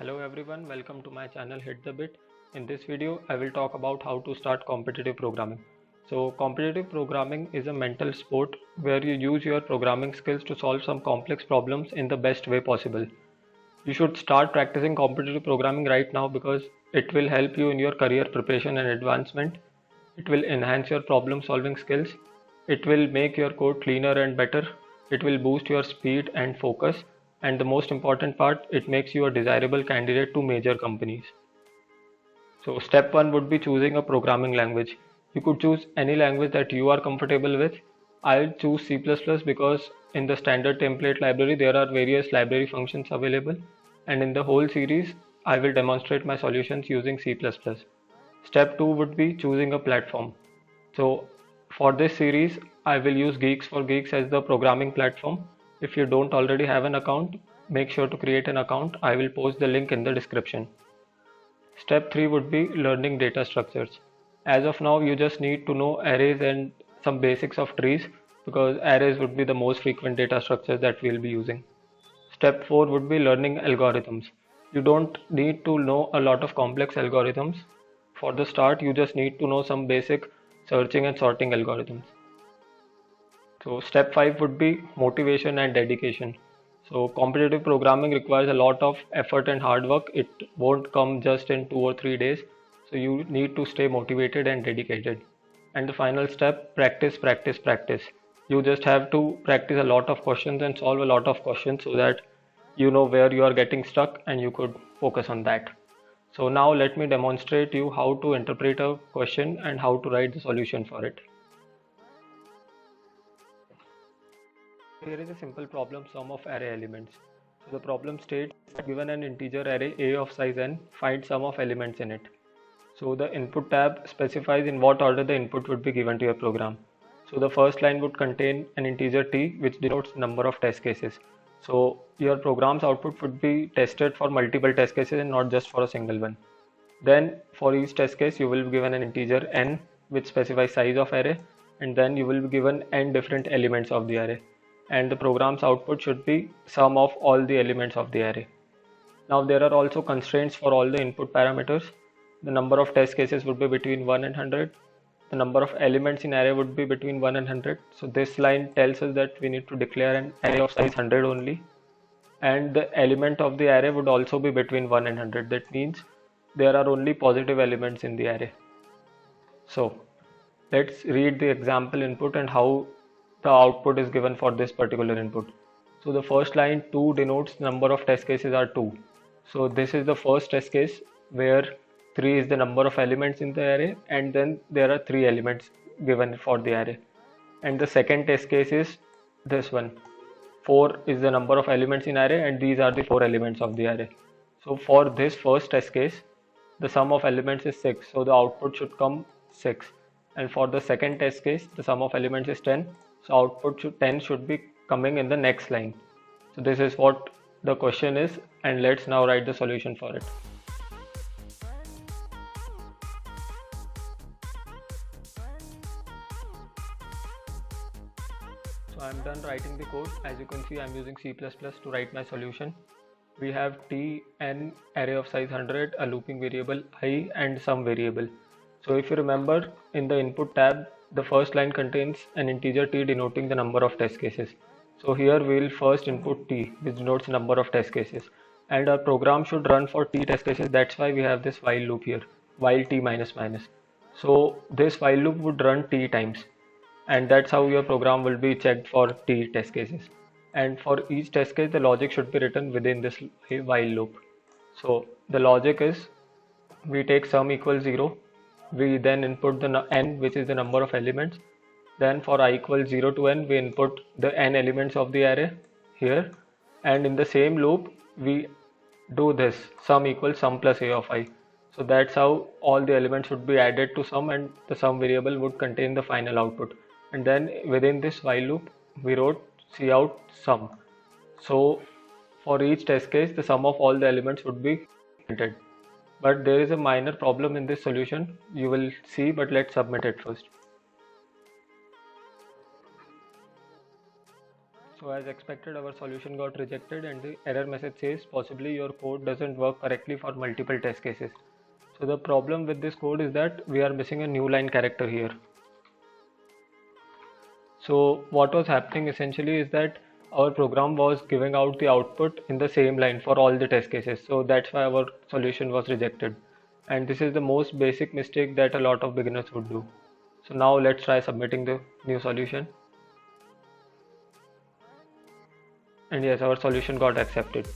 Hello everyone, welcome to my channel Hit the Bit. In this video, I will talk about how to start competitive programming. So, competitive programming is a mental sport where you use your programming skills to solve some complex problems in the best way possible. You should start practicing competitive programming right now because it will help you in your career preparation and advancement. It will enhance your problem solving skills. It will make your code cleaner and better. It will boost your speed and focus. And the most important part, it makes you a desirable candidate to major companies. So, step one would be choosing a programming language. You could choose any language that you are comfortable with. I'll choose C++ because in the standard template library there are various library functions available, and in the whole series I will demonstrate my solutions using C++. Step 2 would be choosing a platform. So for this series I will use Geeks for Geeks as the programming platform. If you don't already have an account, make sure to create an account. I will post the link in the description. Step 3 would be learning data structures. As of now, you just need to know arrays and some basics of trees because arrays would be the most frequent data structures that we'll be using. Step 4 would be learning algorithms. You don't need to know a lot of complex algorithms. For the start, you just need to know some basic searching and sorting algorithms. So step 5 would be motivation and dedication. So competitive programming requires a lot of effort and hard work. It won't come just in 2 or 3 days. So you need to stay motivated and dedicated. And the final step, practice, practice, practice. You just have to practice a lot of questions and solve a lot of questions so that you know where you are getting stuck and you could focus on that. So now let me demonstrate you how to interpret a question and how to write the solution for it. Here is a simple problem sum of array elements. So the problem states given an integer array A of size n, find sum of elements in it. So the input tab specifies in what order the input would be given to your program. So the first line would contain an integer t which denotes number of test cases. So your program's output would be tested for multiple test cases and not just for a single one. Then for each test case you will be given an integer n which specifies size of array, and then you will be given n different elements of the array, and the program's output should be sum of all the elements of the array. Now there are also constraints for all the input parameters. The number of test cases would be between 1 and 100. The number of elements in array would be between 1 and 100. So this line tells us that we need to declare an array of size 100 only. And the element of the array would also be between 1 and 100. That means there are only positive elements in the array. So let's read the example input and how the output is given for this particular input. So the first line 2 denotes number of test cases are 2. So this is the first test case where 3 is the number of elements in the array, and then there are 3 elements given for the array. And the second test case is this one. 4 is the number of elements in array, and these are the 4 elements of the array. So for this first test case, the sum of elements is 6. So the output should come 6. And for the second test case, the sum of elements is 10. So output 10 should be coming in the next line. So this is what the question is, and let's now write the solution for it. So I'm done writing the code. As you can see, I'm using C++ to write my solution. We have t, n, array of size 100, a looping variable I, and some variable. So if you remember, in the input tab, the first line contains an integer t denoting the number of test cases. So here we will first input t, which denotes number of test cases, and our program should run for t test cases. That's why we have this while loop here, while t minus minus. So this while loop would run t times, and that's how your program will be checked for t test cases. And for each test case, the logic should be written within this while loop. So the logic is, we take sum equals 0, we then input the n, which is the number of elements. Then for I equals 0 to n, we input the n elements of the array here, and in the same loop we do this sum equals sum plus a of I. So that's how all the elements would be added to sum, and the sum variable would contain the final output. And then within this while loop we wrote cout sum. So for each test case, the sum of all the elements would be printed. But there is a minor problem in this solution, you will see, but let's submit it first. So as expected, our solution got rejected and the error message says possibly your code doesn't work correctly for multiple test cases. So the problem with this code is that we are missing a new line character here. So what was happening essentially is that our program was giving out the output in the same line for all the test cases. So that's why our solution was rejected. And this is the most basic mistake that a lot of beginners would do. So now let's try submitting the new solution. And yes, our solution got accepted.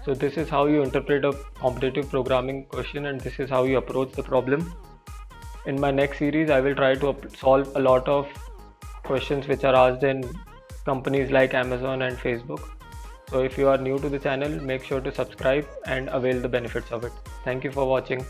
So this is how you interpret a competitive programming question, and this is how you approach the problem. In my next series, I will try to solve a lot of questions which are asked in companies like Amazon and Facebook. So if you are new to the channel, make sure to subscribe and avail the benefits of it. Thank you for watching.